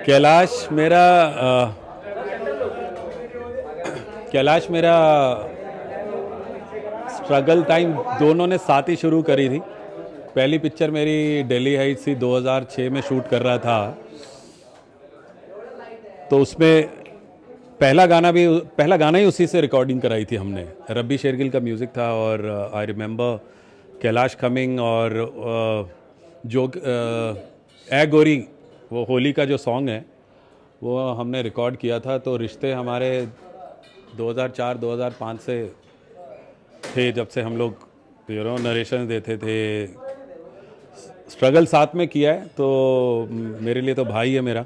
कैलाश मेरा struggle time दोनों ने साथ ही शुरू करी थी। पहली पिक्चर मेरी दिल्ली हाइट्स थी, 2006 में शूट कर रहा था। तो उसमें पहला गाना ही उसी से रिकॉर्डिंग कराई थी हमने। रब्बी शेरगिल का म्यूज़िक था और आई रिमेंबर कैलाश कमिंग और जो ए गोरी, वो होली का जो सॉन्ग है वो हमने रिकॉर्ड किया था। तो रिश्ते हमारे 2004-2005 से थे, जब से हम लोग नरेशन देते थे। स्ट्रगल साथ में किया है, तो मेरे लिए तो भाई है मेरा,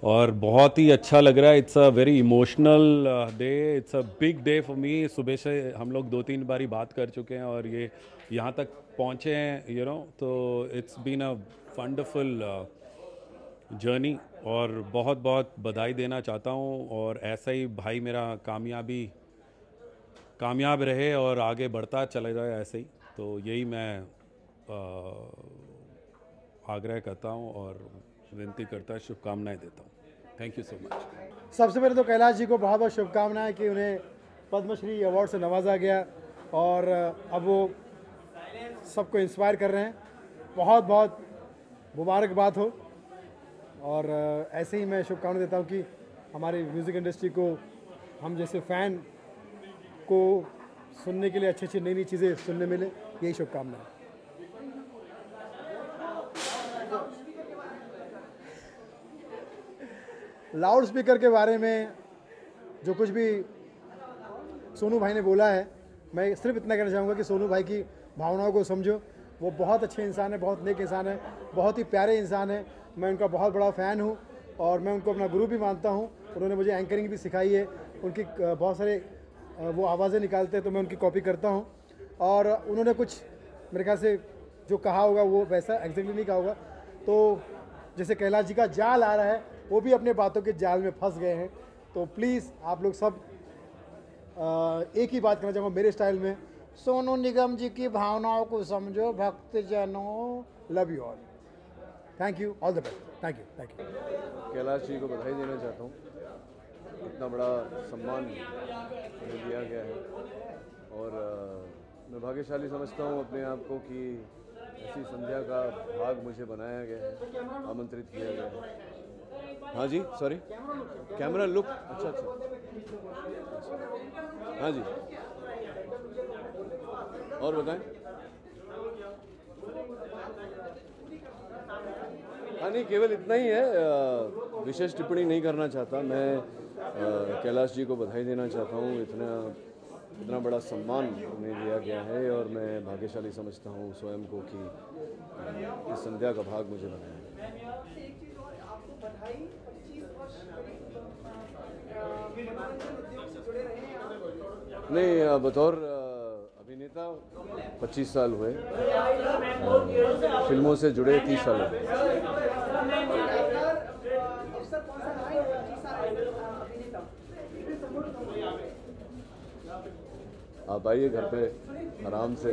और बहुत ही अच्छा लग रहा है। It's a very emotional day, it's a big day for me. सुबह से हम लोग 2-3 बारी बात कर चुके हैं और ये यहाँ तक पहुँचे हैं तो it's been a wonderful journey, और बहुत बहुत बधाई देना चाहता हूँ। और ऐसा ही भाई मेरा कामयाब रहे और आगे बढ़ता चला जाए ऐसे ही। तो यही मैं आग्रह करता हूँ और विनती करता, शुभकामनाएं देता हूँ। Thank you so much. सबसे पहले तो कैलाश जी को बहुत बहुत शुभकामनाएं कि उन्हें पद्मश्री अवार्ड से नवाजा गया और अब वो सबको इंस्पायर कर रहे हैं। बहुत बहुत मुबारकबाद हो, और ऐसे ही मैं शुभकामनाएं देता हूँ कि हमारी म्यूज़िक इंडस्ट्री को, हम जैसे फ़ैन को सुनने के लिए अच्छी अच्छी नई नई चीज़ें सुनने मिले। यही शुभकामनाएं। लाउड स्पीकर के बारे में जो कुछ भी सोनू भाई ने बोला है, मैं सिर्फ इतना कहना चाहूँगा कि सोनू भाई की भावनाओं को समझो। वो बहुत अच्छे इंसान है, बहुत नेक इंसान है, बहुत ही प्यारे इंसान है। मैं उनका बहुत बड़ा फ़ैन हूँ और मैं उनको अपना गुरु भी मानता हूँ। उन्होंने मुझे एंकरिंग भी सिखाई है। उनकी बहुत सारे वो आवाज़ें निकालते हैं तो मैं उनकी कॉपी करता हूँ। और उन्होंने कुछ मेरे ख्याल से जो कहा होगा वो वैसा एग्जैक्टली नहीं कहा होगा। तो जैसे कैलाश जी का जाल आ रहा है, वो भी अपने बातों के जाल में फंस गए हैं। तो प्लीज़ आप लोग सब एक ही बात करना चाहूँगा मेरे स्टाइल में, सोनू निगम जी की भावनाओं को समझो भक्तजनों। Love you all. Thank you, all the best. Thank you. Kailash ji को बधाई देना चाहता हूँ। इतना बड़ा सम्मान मुझे दिया गया है और मैं भाग्यशाली समझता हूँ अपने आप को कि ऐसी संध्या का भाग मुझे बनाया गया है, आमंत्रित किया गया है। हाँ जी, सॉरी, कैमरा लुक। अच्छा। हाँ जी, और बताएं। हाँ नहीं, केवल इतना ही है, विशेष टिप्पणी नहीं करना चाहता। मैं कैलाश जी को बधाई देना चाहता हूँ। इतना बड़ा सम्मान उन्हें दिया गया है और मैं भाग्यशाली समझता हूँ स्वयं को कि इस संध्या का भाग मुझे बनाया है। नहीं, बतौर अभिनेता 25 साल हुए, फिल्मों से जुड़े 30 साल हुए। आप आइए घर पे आराम से।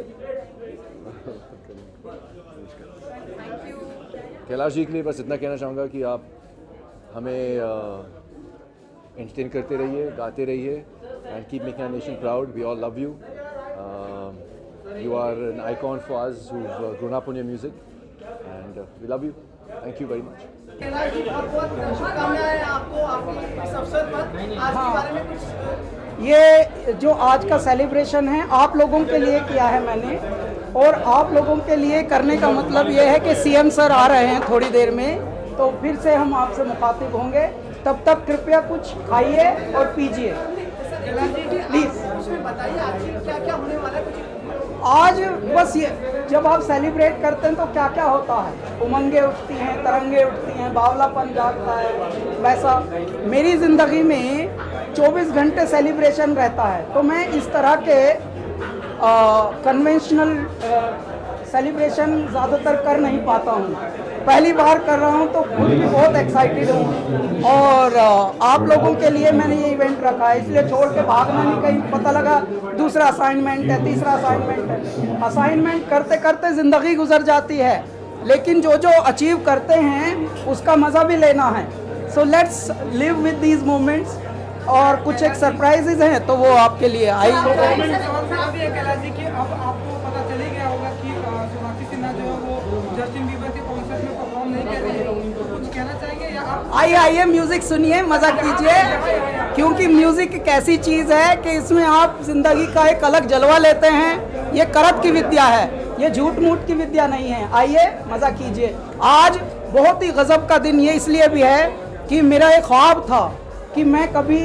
कैलाश जी के लिए बस इतना कहना चाहूँगा कि आप हमें एंटरटेन करते रहिए, गाते रहिए, and keep making our nation proud. We all love you. You are an icon for us who've grown up on your music, and we love you. Thank you very much. Kailash ji, बहुत बहुत शुभकामनाएं आपको आपकी इस अवसर पर। आज के बारे में कुछ, ये जो आज का सेलिब्रेशन है आप लोगों के लिए किया है मैंने, और आप लोगों के लिए करने का मतलब ये है कि सीएम सर आ रहे हैं थोड़ी देर में, तो फिर से हम आपसे मुखातिब होंगे। तब तक कृपया कुछ खाइए और पीजिए प्लीज। बताइए आज क्या क्या होने वाला है कुछ। आज बस ये, जब आप सेलिब्रेट करते हैं तो क्या क्या होता है, उमंगें उठती हैं, तरंगे उठती हैं, बावलापन जागता है। वैसा मेरी ज़िंदगी में 24 घंटे सेलिब्रेशन रहता है। तो मैं इस तरह के कन्वेंशनल सेलिब्रेशन ज़्यादातर कर नहीं पाता हूँ। पहली बार कर रहा हूँ तो खुद भी बहुत एक्साइटेड हूँ, और आप लोगों के लिए मैंने ये इवेंट रखा है, इसलिए छोड़ के भागना नहीं। कहीं पता लगा दूसरा असाइनमेंट है, तीसरा असाइनमेंट है, असाइनमेंट करते करते ज़िंदगी गुजर जाती है। लेकिन जो जो अचीव करते हैं उसका मज़ा भी लेना है। So let's live with these moments. और कुछ एक सरप्राइजेज हैं तो वो आपके लिए आई। कैलाश जी कि अब आपको पता चल ही गया होगा कि सोनाक्षी सिन्हा जो है वो जस्टिन बीबर के कॉन्सर्ट में परफॉर्म नहीं कर रही है, तो कुछ कहना चाहेंगे या आप? आइए म्यूजिक सुनिए, मजा कीजिए, क्योंकि म्यूजिक एक ऐसी चीज है कि इसमें आप जिंदगी का एक अलग जलवा लेते हैं। ये करत की विद्या है, ये झूठ मूठ की विद्या नहीं है। आइए मजा कीजिए। आज बहुत ही गजब का दिन ये इसलिए भी है कि मेरा एक ख्वाब था कि मैं कभी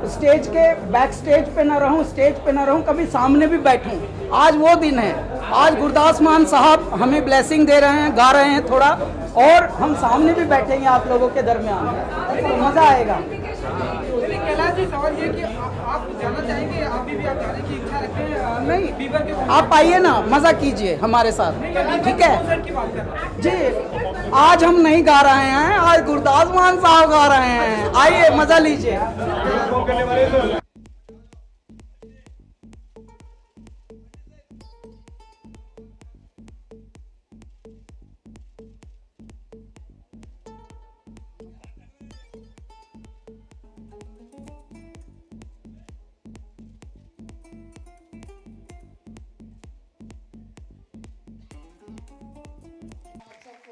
स्टेज के बैक स्टेज पे ना रहूं, स्टेज पे ना रहूं, कभी सामने भी बैठूं। आज वो दिन है। आज गुरदास मान साहब हमें ब्लेसिंग दे रहे हैं, गा रहे हैं थोड़ा, और हम सामने भी बैठेंगे आप लोगों के दरमियान, तो मज़ा आएगा। कैलाश जी सवाल ये कि आप जाना चाहेंगे, अभी भी आप जाने की इच्छा रखते हैं? नहीं, बीबर के आप आइए ना, मज़ा कीजिए हमारे साथ, ठीक है कॉन्सर्ट की बात कर रहे हैं। जी। आज हम नहीं गा रहे हैं, आज गुरदास मान साहब गा रहे हैं। आइए मज़ा लीजिए।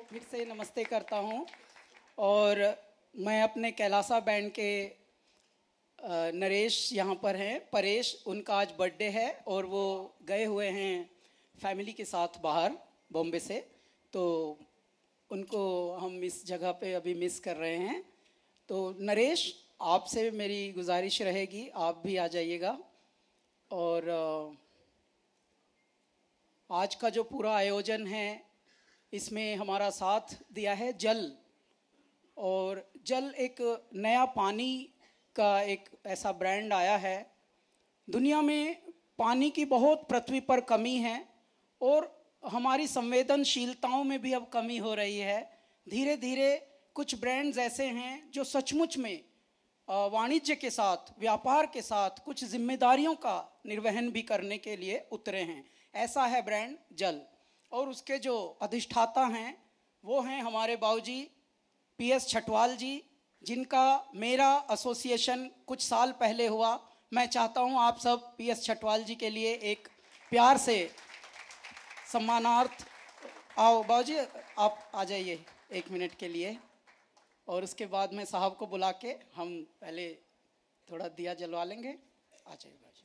फिर से नमस्ते करता हूँ। और मैं अपने कैलासा बैंड के नरेश यहाँ पर हैं, परेश, उनका आज बर्थडे है और वो गए हुए हैं फैमिली के साथ बाहर बॉम्बे से, तो उनको हम इस जगह पे अभी मिस कर रहे हैं। तो नरेश, आपसे मेरी गुजारिश रहेगी आप भी आ जाइएगा। और आज का जो पूरा आयोजन है इसमें हमारा साथ दिया है जल, और जल एक नया पानी का एक ऐसा ब्रांड आया है। दुनिया में पानी की बहुत पृथ्वी पर कमी है और हमारी संवेदनशीलताओं में भी अब कमी हो रही है। धीरे धीरे कुछ ब्रांड्स ऐसे हैं जो सचमुच में वाणिज्य के साथ, व्यापार के साथ कुछ जिम्मेदारियों का निर्वहन भी करने के लिए उतरे हैं। ऐसा है ब्रांड जल, और उसके जो अधिष्ठाता हैं वो हैं हमारे बाबूजी PS छटवाल जी, जिनका मेरा एसोसिएशन कुछ साल पहले हुआ। मैं चाहता हूं आप सब PS छटवाल जी के लिए एक प्यार से सम्मानार्थ आओ। बाबूजी आप आ जाइए 1 मिनट के लिए, और उसके बाद में साहब को बुला के हम पहले थोड़ा दिया जलवा लेंगे। आ जाइए बाबूजी।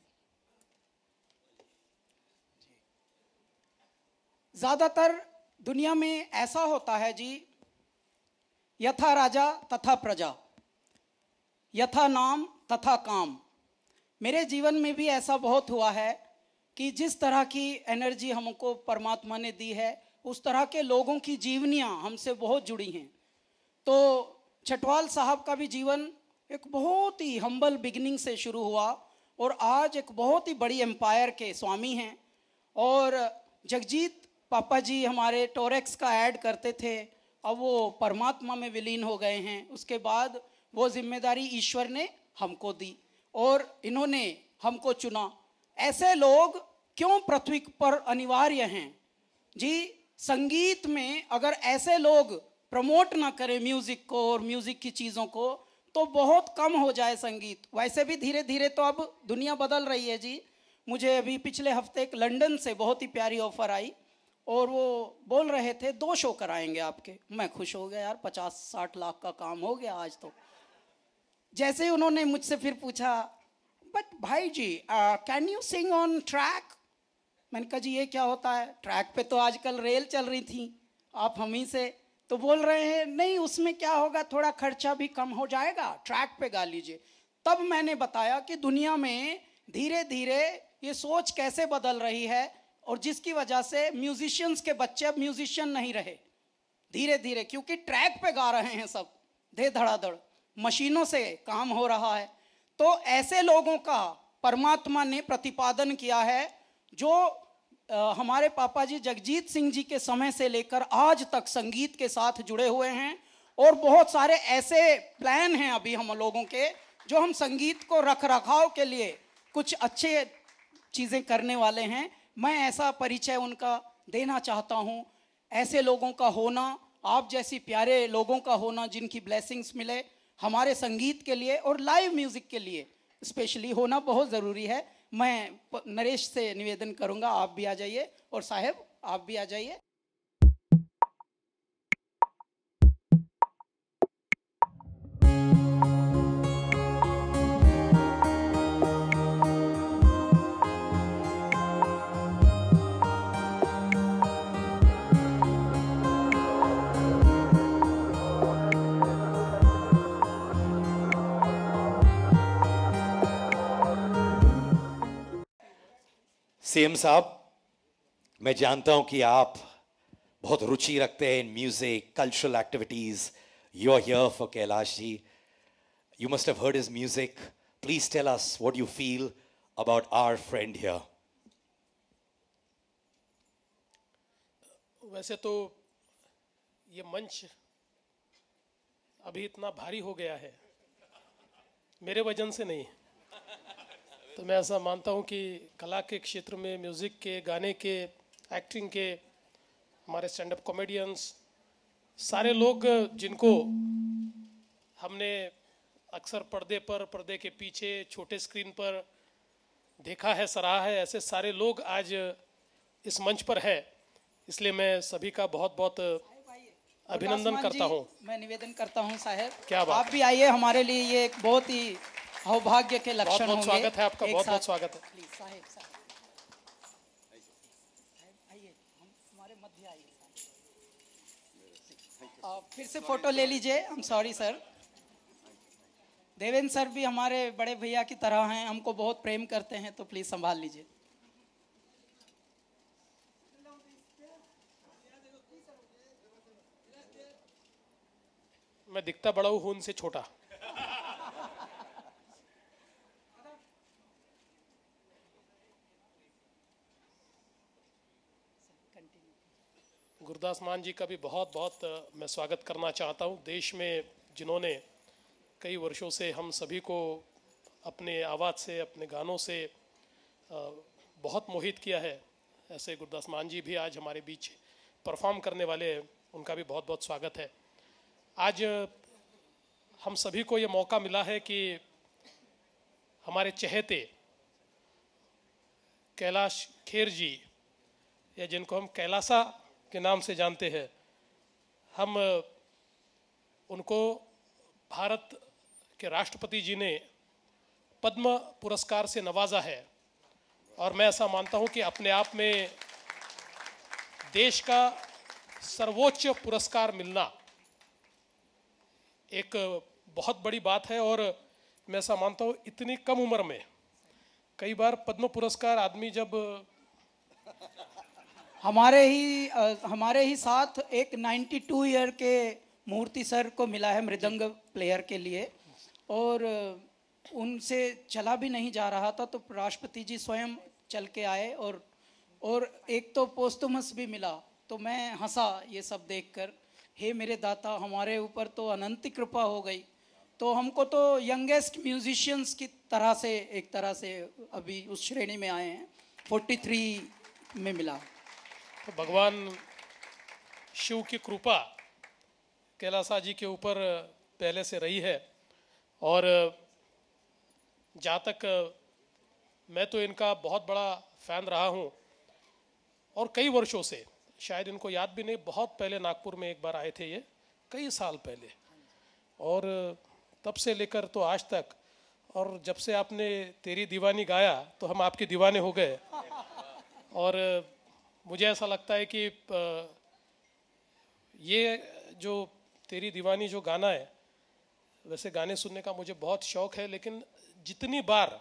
ज़्यादातर दुनिया में ऐसा होता है जी, यथा राजा तथा प्रजा, यथा नाम तथा काम। मेरे जीवन में भी ऐसा बहुत हुआ है कि जिस तरह की एनर्जी हमको परमात्मा ने दी है, उस तरह के लोगों की जीवनियाँ हमसे बहुत जुड़ी हैं। तो छटवाल साहब का भी जीवन एक बहुत ही हम्बल बिगिनिंग से शुरू हुआ और आज एक बहुत ही बड़ी एम्पायर के स्वामी हैं। और जगजीत पापा जी हमारे टोरेक्स का ऐड करते थे, अब वो परमात्मा में विलीन हो गए हैं। उसके बाद वो जिम्मेदारी ईश्वर ने हमको दी और इन्होंने हमको चुना। ऐसे लोग क्यों पृथ्वी पर अनिवार्य हैं जी? संगीत में अगर ऐसे लोग प्रमोट ना करें म्यूज़िक को और म्यूज़िक की चीज़ों को, तो बहुत कम हो जाए संगीत। वैसे भी धीरे धीरे तो अब दुनिया बदल रही है जी। मुझे अभी पिछले हफ्ते एक लंदन से बहुत ही प्यारी ऑफ़र आई और वो बोल रहे थे 2 शो कराएंगे आपके। मैं खुश हो गया यार, 50-60 लाख का काम हो गया आज तो। जैसे ही उन्होंने मुझसे फिर पूछा, बट भाई जी can you sing on track? मैंने कहा जी ये क्या होता है? ट्रैक पे तो आजकल रेल चल रही थी, आप हम ही से। तो बोल रहे हैं नहीं उसमें क्या होगा, थोड़ा खर्चा भी कम हो जाएगा, ट्रैक पे गा लीजिए। तब मैंने बताया कि दुनिया में धीरे धीरे ये सोच कैसे बदल रही है और जिसकी वजह से म्यूजिशियंस के बच्चे अब म्यूजिशियन नहीं रहे धीरे धीरे, क्योंकि ट्रैक पे गा रहे हैं सब, धे धड़ाधड़ मशीनों से काम हो रहा है। तो ऐसे लोगों का परमात्मा ने प्रतिपादन किया है जो हमारे पापा जी जगजीत सिंह जी के समय से लेकर आज तक संगीत के साथ जुड़े हुए हैं। और बहुत सारे ऐसे प्लान हैं अभी हम लोगों के, जो हम संगीत को रख रखाव के लिए कुछ अच्छे चीज़ें करने वाले हैं। मैं ऐसा परिचय उनका देना चाहता हूँ। ऐसे लोगों का होना, आप जैसी प्यारे लोगों का होना जिनकी ब्लेसिंग्स मिले हमारे संगीत के लिए और लाइव म्यूज़िक के लिए स्पेशली होना बहुत ज़रूरी है। मैं नरेश से निवेदन करूंगा आप भी आ जाइए और साहब आप भी आ जाइए। सीएम साहब, मैं जानता हूं कि आप बहुत रुचि रखते हैं in music, cultural activities. You are here for Kailash ji. You must have heard his music. Please tell us what you feel about our friend here. वैसे तो ये मंच अभी इतना भारी हो गया है, मेरे वजन से नहीं। तो मैं ऐसा मानता हूँ कि कला के क्षेत्र में, म्यूज़िक के, गाने के, एक्टिंग के, हमारे स्टैंड अप कॉमेडियंस, सारे लोग जिनको हमने अक्सर पर्दे पर, पर्दे के पीछे, छोटे स्क्रीन पर देखा है, सराहा है, ऐसे सारे लोग आज इस मंच पर है। इसलिए मैं सभी का बहुत बहुत अभिनंदन करता हूँ। मैं निवेदन करता हूँ साहब, क्या बात, आप भी आइए, हमारे लिए ये एक बहुत ही सौभाग्य के लक्षण होंगे। बहुत स्वागत है आपका, बहुत बहुत स्वागत है। प्लीज साहब, आइए, हम हमारे मध्य आइए। फिर से फोटो ले लीजिए। I am sorry sir. Devendra sir भी हमारे बड़े भैया की तरह हैं, हमको बहुत प्रेम करते हैं, तो प्लीज संभाल लीजिए। मैं दिखता बड़ा हूँ, उनसे छोटा। गुरदास मान जी का भी बहुत बहुत मैं स्वागत करना चाहता हूँ। देश में जिन्होंने कई वर्षों से हम सभी को अपने आवाज़ से, अपने गानों से बहुत मोहित किया है, ऐसे गुरदास मान जी भी आज हमारे बीच परफॉर्म करने वाले हैं, उनका भी बहुत बहुत स्वागत है। आज हम सभी को ये मौका मिला है कि हमारे चहेते कैलाश खेर जी, या जिनको हम कैलासा के नाम से जानते हैं, हम उनको भारत के राष्ट्रपति जी ने पद्म पुरस्कार से नवाजा है। और मैं ऐसा मानता हूं कि अपने आप में देश का सर्वोच्च पुरस्कार मिलना एक बहुत बड़ी बात है। और मैं ऐसा मानता हूं इतनी कम उम्र में, कई बार पद्म पुरस्कार आदमी जब हमारे ही साथ एक 92 ईयर के मूर्ति सर को मिला है मृदंग प्लेयर के लिए, और उनसे चला भी नहीं जा रहा था, तो राष्ट्रपति जी स्वयं चल के आए और एक तो पोस्टुमस भी मिला। तो मैं हंसा ये सब देखकर, हे मेरे दाता, हमारे ऊपर तो अनंत कृपा हो गई। तो हमको तो यंगेस्ट म्यूजिशियंस की तरह से एक तरह से अभी उस श्रेणी में आए हैं, 43 में मिला। तो भगवान शिव की कृपा कैलासा जी के ऊपर पहले से रही है। और जहाँ तक मैं तो इनका बहुत बड़ा फ़ैन रहा हूँ, और कई वर्षों से, शायद इनको याद भी नहीं, बहुत पहले नागपुर में एक बार आए थे ये, कई साल पहले, और तब से लेकर तो आज तक। और जब से आपने तेरी दीवानी गाया तो हम आपके दीवाने हो गए। और मुझे ऐसा लगता है कि ये जो तेरी दीवानी जो गाना है, वैसे गाने सुनने का मुझे बहुत शौक़ है, लेकिन जितनी बार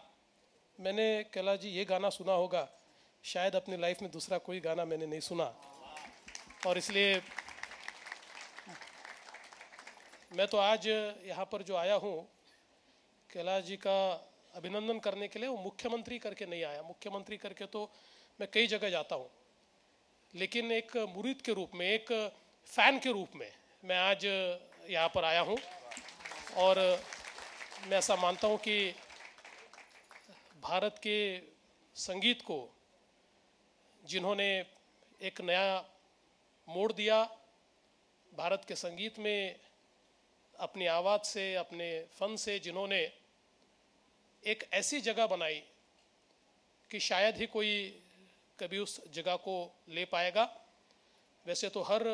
मैंने कैलाश जी ये गाना सुना होगा, शायद अपनी लाइफ में दूसरा कोई गाना मैंने नहीं सुना। और इसलिए मैं तो आज यहाँ पर जो आया हूँ कैलाश जी का अभिनंदन करने के लिए, वो मुख्यमंत्री करके नहीं आया। मुख्यमंत्री करके तो मैं कई जगह जाता हूँ, लेकिन एक मुरीद के रूप में, एक फ़ैन के रूप में मैं आज यहाँ पर आया हूँ। और मैं ऐसा मानता हूँ कि भारत के संगीत को जिन्होंने एक नया मोड़ दिया भारत के संगीत में अपनी आवाज़ से, अपने फ़न से, जिन्होंने एक ऐसी जगह बनाई कि शायद ही कोई कभी उस जगह को ले पाएगा। वैसे तो हर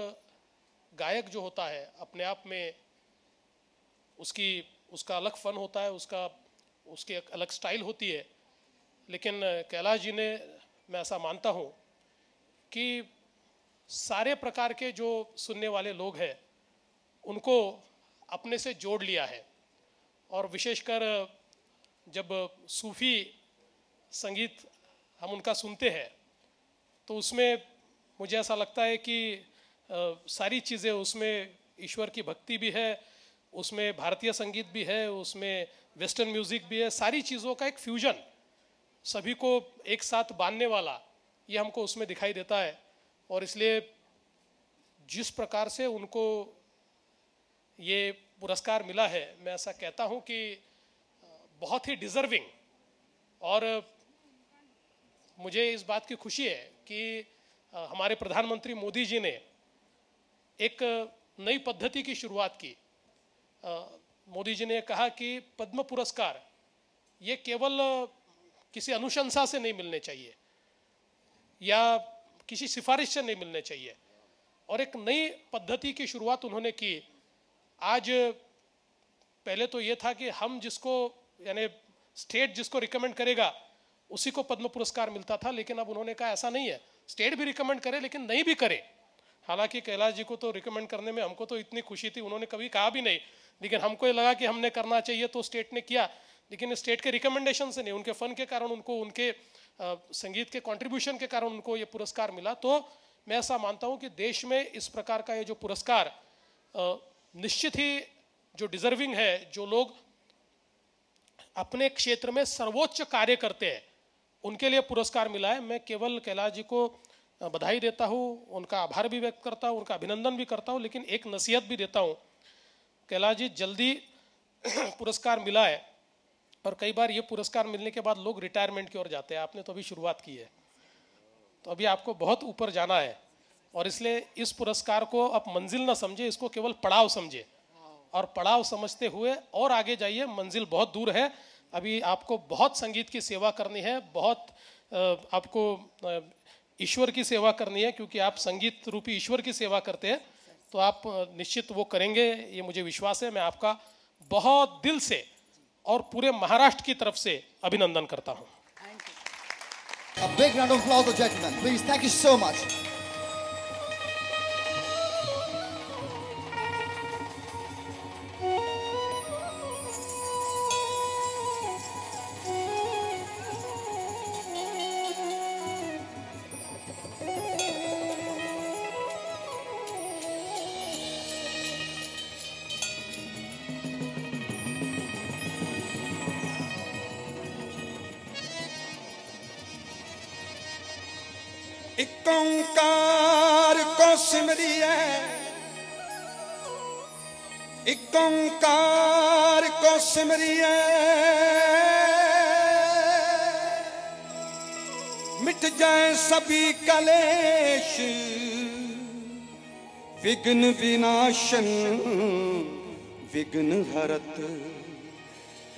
गायक जो होता है अपने आप में उसका अलग फ़न होता है, उसकी एक अलग स्टाइल होती है, लेकिन कैलाश जी ने, मैं ऐसा मानता हूँ कि सारे प्रकार के जो सुनने वाले लोग हैं उनको अपने से जोड़ लिया है। और विशेषकर जब सूफ़ी संगीत हम उनका सुनते हैं तो उसमें मुझे ऐसा लगता है कि सारी चीज़ें, उसमें ईश्वर की भक्ति भी है, उसमें भारतीय संगीत भी है, उसमें वेस्टर्न म्यूज़िक भी है, सारी चीज़ों का एक फ्यूजन, सभी को एक साथ बांधने वाला, ये हमको उसमें दिखाई देता है। और इसलिए जिस प्रकार से उनको ये पुरस्कार मिला है, मैं ऐसा कहता हूँ कि बहुत ही डिज़र्विंग। और मुझे इस बात की खुशी है कि हमारे प्रधानमंत्री मोदी जी ने एक नई पद्धति की शुरुआत की। मोदी जी ने कहा कि पद्म पुरस्कार ये केवल किसी अनुशंसा से नहीं मिलने चाहिए या किसी सिफारिश से नहीं मिलने चाहिए, और एक नई पद्धति की शुरुआत उन्होंने की। आज पहले तो ये था कि हम जिसको, यानी स्टेट जिसको रिकमेंड करेगा उसी को पद्म पुरस्कार मिलता था, लेकिन अब उन्होंने कहा ऐसा नहीं है, स्टेट भी रिकमेंड करे लेकिन नहीं भी करे। हालांकि कैलाश जी को तो रिकमेंड करने में हमको तो इतनी खुशी थी, उन्होंने कभी कहा भी नहीं, लेकिन हमको ये लगा कि हमने करना चाहिए तो स्टेट ने किया, लेकिन स्टेट के रिकमेंडेशन से नहीं, उनके फ़न के कारण उनको, उनके संगीत के कंट्रीब्यूशन के कारण उनको ये पुरस्कार मिला। तो मैं ऐसा मानता हूँ कि देश में इस प्रकार का ये जो पुरस्कार निश्चित ही जो डिज़र्विंग है, जो लोग अपने क्षेत्र में सर्वोच्च कार्य करते हैं, उनके लिए पुरस्कार मिला है। मैं केवल कैलाश जी को बधाई देता हूँ, उनका आभार भी व्यक्त करता हूँ, उनका अभिनंदन भी करता हूँ, लेकिन एक नसीहत भी देता हूँ। कैलाश जी, जल्दी पुरस्कार मिला है और कई बार ये पुरस्कार मिलने के बाद लोग रिटायरमेंट की ओर जाते हैं, आपने तो अभी शुरुआत की है, तो अभी आपको बहुत ऊपर जाना है, और इसलिए इस पुरस्कार को आप मंजिल ना समझे, इसको केवल पड़ाव समझे, और पड़ाव समझते हुए और आगे जाइए, मंजिल बहुत दूर है। अभी आपको बहुत संगीत की सेवा करनी है, बहुत आपको ईश्वर की सेवा करनी है, क्योंकि आप संगीत रूपी ईश्वर की सेवा करते हैं, तो आप निश्चित वो करेंगे, ये मुझे विश्वास है। मैं आपका बहुत दिल से और पूरे महाराष्ट्र की तरफ से अभिनंदन करता हूँ। A big round of applause, gentlemen. Please, thank you so much. एक ओंकार को सिमरिए, एक ओंकार को सिमरिए, मिट जाए सभी कलेश, विघ्न विनाशन विघ्न हरत,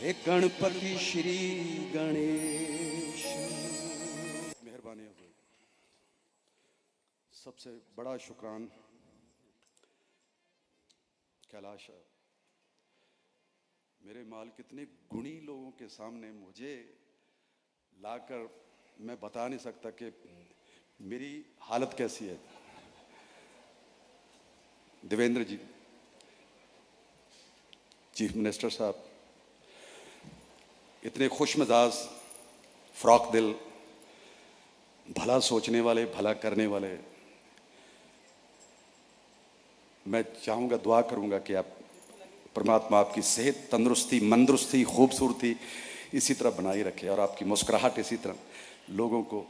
एक गणपति श्री गणेश। मेहरबानी हो। सबसे बड़ा शुक्रान कैलाश, मेरे माल कितने गुणी लोगों के सामने मुझे लाकर मैं बता नहीं सकता कि मेरी हालत कैसी है। देवेंद्र जी, चीफ मिनिस्टर साहब, इतने खुश मिजाज, फ्रॉक दिल, भला सोचने वाले, भला करने वाले, मैं चाहूँगा, दुआ करूँगा कि आप परमात्मा आपकी सेहत, तंदुरुस्ती, मंदरुस्ती, खूबसूरती इसी तरह बनाई रखे, और आपकी मुस्कुराहट इसी तरह लोगों को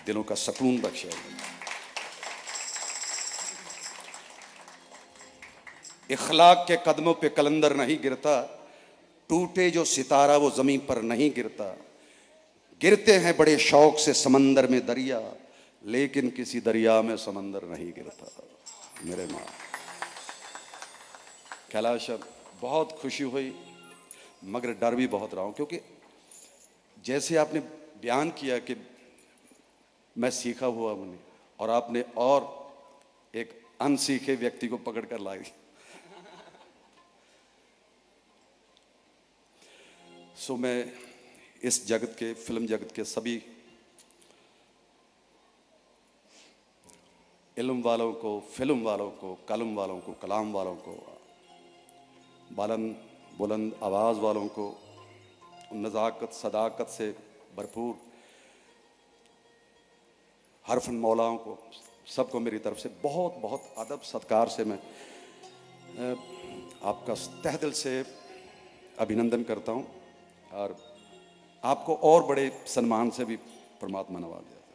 दिलों का सुकून बख्शे। इखलाक के कदमों पे कलंदर नहीं गिरता, टूटे जो सितारा वो ज़मीन पर नहीं गिरता, गिरते हैं बड़े शौक से समंदर में दरिया, लेकिन किसी दरिया में समंदर नहीं गिरता। मेरे माँ कैलाश, बहुत खुशी हुई मगर डर भी बहुत रहा हूँ, क्योंकि जैसे आपने बयान किया कि मैं सीखा हुआ हूँ, और आपने और एक अनसीखे व्यक्ति को पकड़ कर लाई। सो मैं इस जगत के, फिल्म जगत के सभी इल्म वालों को, फिल्म वालों को, कलम वालों को, कलाम वालों को, बुलंद आवाज़ वालों को, नज़ाकत सदाकत से भरपूर हरफन मौलाओं को, सबको मेरी तरफ से बहुत बहुत अदब सत्कार से मैं आपका तहे दिल से अभिनंदन करता हूं, और आपको और बड़े सम्मान से भी परमात्मा नवाज दिया।